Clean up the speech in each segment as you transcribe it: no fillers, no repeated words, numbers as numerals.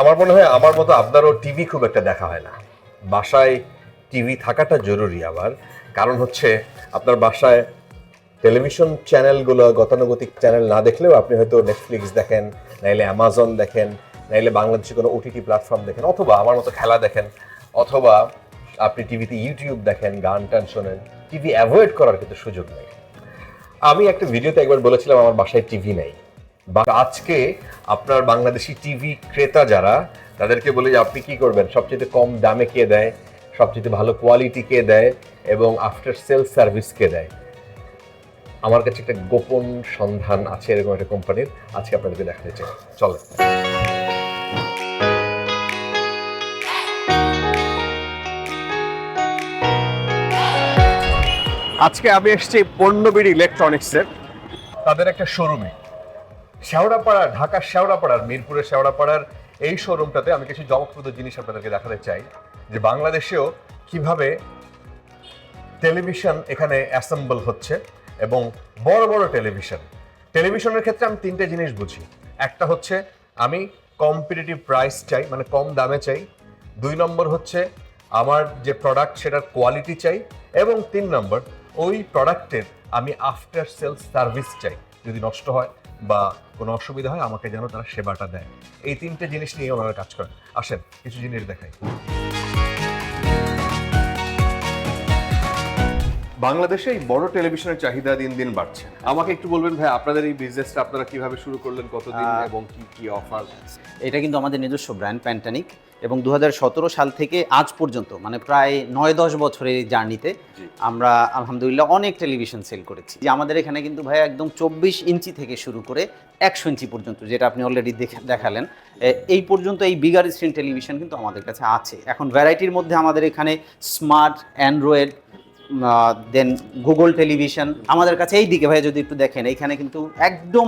আমার মনে হয় আমার মতো আপনারও টিভি খুব একটা দেখা হয় না। বাসায় টিভি থাকাটা জরুরি আবার, কারণ হচ্ছে আপনার বাসায় টেলিভিশন চ্যানেলগুলো গতানুগতিক চ্যানেল না দেখলেও আপনি হয়তো নেটফ্লিক্স দেখেন, নাইলে অ্যামাজন দেখেন, নাইলে বাংলাদেশে কোনো ওটিটি প্ল্যাটফর্ম দেখেন, অথবা আমার মতো খেলা দেখেন, অথবা আপনি টিভিতে ইউটিউব দেখেন, গান টান শোনেন। টিভি অ্যাভয়েড করার কিন্তু সুযোগ নেই। আমি একটা ভিডিওতে একবার বলেছিলাম আমার বাসায় টিভি নেই, বা আজকে আপনার বাংলাদেশি টিভি ক্রেতা যারা, তাদেরকে বলে যে আপনি কি করবেন, সবচেয়ে কম দামে কে দেয়, সবচেয়ে ভালো কোয়ালিটি কে দেয়, এবং আফটার সেল সার্ভিস কে দেয়। আমার কাছে একটা গোপন সন্ধান আছে এরকম একটা কোম্পানির, আজকে আপনাদেরকে দেখাতে চাই। চলে আজকে আমি এসেছি পণ্যবিড়ি ইলেকট্রনিক্সের তাদের একটা শোরুমে, শেওড়াপাড়া, ঢাকার শেওড়াপাড়ার, মিরপুরের শেওড়াপাড়ার এই শোরুমটাতে আমি কিছু চমকপ্রদ জিনিস আপনাদেরকে দেখাতে চাই, যে বাংলাদেশেও কিভাবে টেলিভিশন এখানে অ্যাসেম্বল হচ্ছে। এবং বড় বড় টেলিভিশনের ক্ষেত্রে আমি তিনটে জিনিস বুঝি। একটা হচ্ছে আমি কম্পিটিটিভ প্রাইস চাই, মানে কম দামে চাই। 2 নম্বর হচ্ছে আমার যে প্রোডাক্ট সেটার কোয়ালিটি চাই, এবং 3 নম্বর ওই প্রোডাক্টের আমি আফটার সেল সার্ভিস চাই। যদি নষ্ট হয় বা কোনো অসুবিধা হয় আমাকে যেন তারা সেবাটা দেয়। এই তিনটে জিনিস নিয়ে ওনারা কাজ করেন। আসেন কিছু জিনিস দেখাই। বাংলাদেশে এই বড় টেলিভিশনের চাহিদা দিন দিন বাড়ছে। আমাকে একটু বলবেন ভাই, আপনাদের এই বিজনেসটা আপনারা কিভাবে শুরু করলেন, কতদিন এবং কি কি অফার? এটা কিন্তু আমাদের নিজস্ব ব্র্যান্ড প্যান্টানিক, এবং 2017 সাল থেকে আজ পর্যন্ত মানে প্রায় 9-10 বছরের এই জার্নিতে আমরা আলহামদুলিল্লাহ অনেক টেলিভিশন সেল করেছি। যে আমাদের এখানে কিন্তু ভাই একদম 24 ইঞ্চি থেকে শুরু করে 100 ইঞ্চি পর্যন্ত, যেটা আপনি অলরেডি দেখালেন, এই পর্যন্ত এই বিগার স্ক্রিন টেলিভিশন কিন্তু আমাদের কাছে আছে। এখন ভ্যারাইটির মধ্যে আমাদের এখানে স্মার্ট, অ্যান্ড্রয়েড, দেন গুগল টেলিভিশন আমাদের কাছে। এই দিকে ভাই যদি একটু দেখেন, এইখানে কিন্তু একদম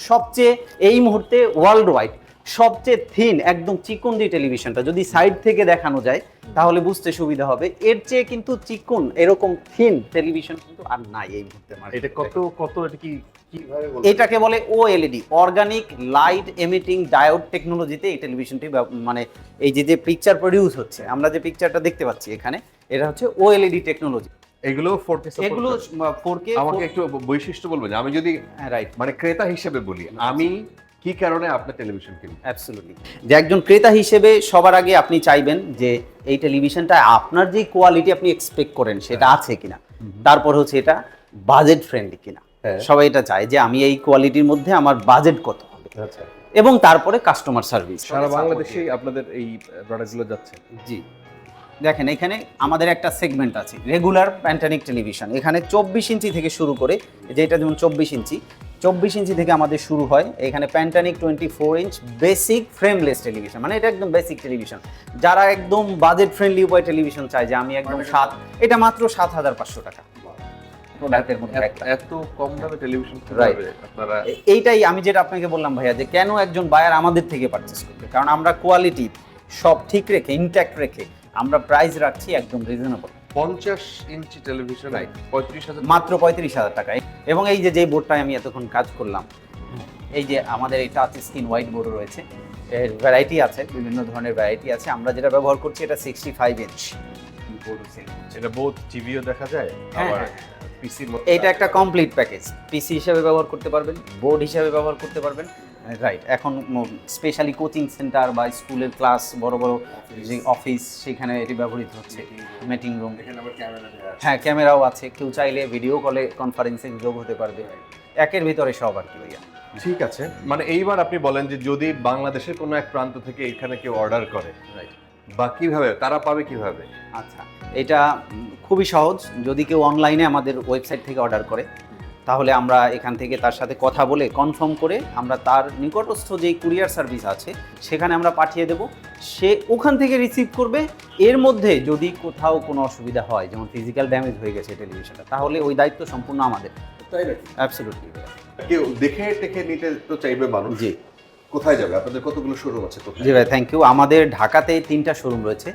সবচেয়ে এই মুহূর্তে ওয়ার্ল্ড ওয়াইড সবচেয়ে থিন একদম চিকন যে টেলিভিশনটা যদি সাইড থেকে দেখানো যায় তাহলে বুঝতে সুবিধা হবে। এর চেয়ে কিন্তু চিকন এরকম থিন টেলিভিশন কিন্তু আর নাই এই মুহূর্তে। এটা কত কত এটা কি কিভাবে বলবো? এটাকে বলে OLED, organic light emitting diode টেকনোলজিতে এই টেলিভিশনটি মানে এই যে পিকচার প্রডিউস হচ্ছে, আমরা যে পিকচারটা দেখতে পাচ্ছি এখানে, এটা হচ্ছে ওএলইডি টেকনোলজি। এগুলো 4K সাপোর্ট, এগুলো 4K। আমাকে একটু বৈশিষ্ট্য বলবেন, আমি যদি রাইট মানে ক্রেতা হিসেবে বলি, আমি কি কারণে আপনার টেলিভিশন কিনব? অ্যাবসলিউটলি, যে একজন ক্রেতা হিসেবে সবার আগে আপনি চাইবেন যে এই টেলিভিশনটা আপনার যে কোয়ালিটি আপনি এক্সপেক্ট করেন সেটা আছে কিনা, তারপর হচ্ছে এটা বাজেট ফ্রেন্ডলি কিনা। সবাই এটা চায় যে আমি এই কোয়ালিটির মধ্যে আমার বাজেট কত হবে, আচ্ছা, এবং তারপরে কাস্টমার সার্ভিস। সারা বাংলাদেশে আপনাদের এই প্রোডাক্টগুলো যাচ্ছে? জি, দেখেন এখানে আমাদের একটা সেগমেন্ট আছে রেগুলার প্যান্টানিক টেলিভিশন। এখানে 24 ইঞ্চি থেকে শুরু করে, যে এটা যেমন 24 ইঞ্চি থেকে আমাদের শুরু হয়। এখানে প্যান্টানিক 24 ইঞ্চ বেসিক ফ্রেমলেস টেলিভিশন, মানে এটা একদম বেসিক টেলিভিশন। যারা একদম বাজেট ফ্রেন্ডলি উপায় টেলিভিশন চায়, যে আমি একদম এটা মাত্র 7,500 টাকা প্রোডাক্টের মধ্যে। এত কম দামে টেলিভিশন রাইট, আপনারা? এইটাই আমি যেটা আপনাকে বললাম ভাইয়া, যে কেন একজন বায়ার আমাদের থেকে পারচেস করবে, কারণ আমরা কোয়ালিটি সব ঠিক রেখে, ইনট্যাক্ট রেখে আমরা প্রাইস রাখছি একদম রিজনেবল। 50 ইঞ্চি টেলিভিশন 35,000, মাত্র 35,000 টাকায়। এবং এই যে বোর্ডটায় আমি এতক্ষণ কাজ করলাম, এই যে আমাদের এই টাচ স্ক্রিন হোয়াইট বোর্ড রয়েছে, এর ভ্যারাইটি আছে, বিভিন্ন ধরনের ভ্যারাইটি আছে। আমরা যেটা ব্যবহার করছি এটা 65 ইঞ্চ বোর্ড। এটা বোথ টিভিও দেখা যায়, আবার পিসির মধ্যে। এটা একটা কমপ্লিট প্যাকেজ, পিসি হিসেবে ব্যবহার করতে পারবেন, বোর্ড হিসেবে ব্যবহার করতে পারবেন। রাইট, এখন স্পেশালি কোচিং সেন্টার বা স্কুলের ক্লাস, বড় বড় যে অফিস, সেখানে এটি ব্যবহৃত হচ্ছে। মিটিং রুম, হ্যাঁ ক্যামেরাও আছে, কেউ চাইলে ভিডিও কলে কনফারেন্সিং যোগ হতে পারবে। একের ভিতরে সব আর কি ভাইয়া। ঠিক আছে, মানে এইবার আপনি বলেন যে যদি বাংলাদেশের কোনো এক প্রান্ত থেকে এখানে কেউ অর্ডার করে, রাইট, বা কিভাবে তারা পাবে কিভাবে? আচ্ছা, এটা খুবই সহজ। যদি কেউ অনলাইনে আমাদের ওয়েবসাইট থেকে অর্ডার করে, তাহলে আমরা এখান থেকে তার সাথে কথা বলে কনফার্ম করে আমরা তার নিকটস্থ যেই কুরিয়ার সার্ভিস আছে সেখানে আমরা পাঠিয়ে দেব। সে ওখান থেকে রিসিভ করবে। এর মধ্যে যদি কোথাও কোনো অসুবিধা হয়, যেমন ফিজিক্যাল ড্যামেজ হয়ে গেছে টেলিভিশনটা, তাহলে ওই দায়িত্ব সম্পূর্ণ আমাদের। তাই নাকি? অ্যাবসলিউটলি। কেউ দেখে টেকে নিতে তো চাইবে মানুষ, জি। কোথায় যাবে? আপনাদের কতগুলো শোরুম আছে? জি ভাই, থ্যাংক ইউ। আমাদের ঢাকাতে 3টা শোরুম রয়েছে।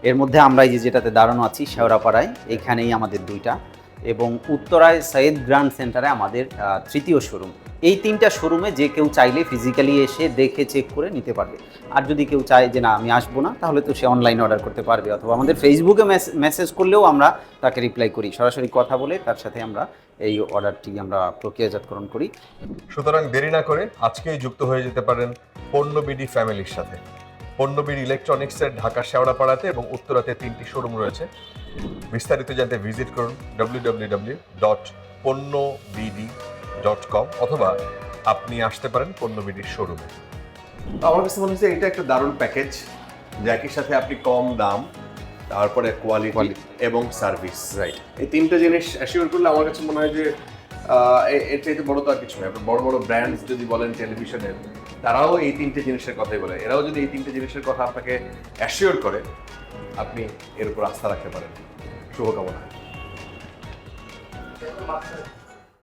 এর মধ্যে আমরা এই যেটাতে দাঁড়ানো আছি শেওড়াপাড়ায়, এখানেই আমাদের 2টা, এবং উত্তরায় সৈয়দ গ্র্যান্ড সেন্টারে আমাদের 3য় শোরুম। এই 3টা শোরুমে যে কেউ চাইলে ফিজিক্যালি এসে দেখে চেক করে নিতে পারবে। আর যদি কেউ চায় যে না আমি আসবো না, তাহলে তো সে অনলাইনে অর্ডার করতে পারবে, অথবা আমাদের ফেসবুকে মেসেজ করলেও আমরা তাকে রিপ্লাই করি, সরাসরি কথা বলে তার সাথে আমরা এই অর্ডারটি আমরা প্রক্রিয়াজাতকরণ করি। সুতরাং দেরি না করে আজকেই যুক্ত হয়ে যেতে পারেন পণ্যবিডি ফ্যামিলির সাথে। পণ্যবিডি ইলেকট্রনিক্সের ঢাকা শেওড়াপাড়াতে এবং উত্তরাতে 3টি শোরুম রয়েছে। বিস্তারিত জানতে ভিজিট করুন www.ponnobd.com অথবা আপনি আসতে পারেন পণ্যবিডির শোরুমে। আমার কাছে মনে হচ্ছে এটা একটা দারুণ প্যাকেজ, যে একই সাথে আপনি কম দাম, তারপরে কোয়ালিটি এবং সার্ভিস, রাইট, এই 3টে জিনিস অ্যাসিওর করলে আমার কাছে মনে হয় যে এর চাইতে বড় তো আর কিছু নয়। আপনার বড় বড় ব্র্যান্ডস যদি বলেন টেলিভিশনের, তারাও এই 3টে জিনিসের কথাই বলে। এরাও যদি এই 3টে জিনিসের কথা আপনাকে অ্যাসিওর করে, আপনি এর উপর আস্থা রাখতে পারেন। শুভকামনা।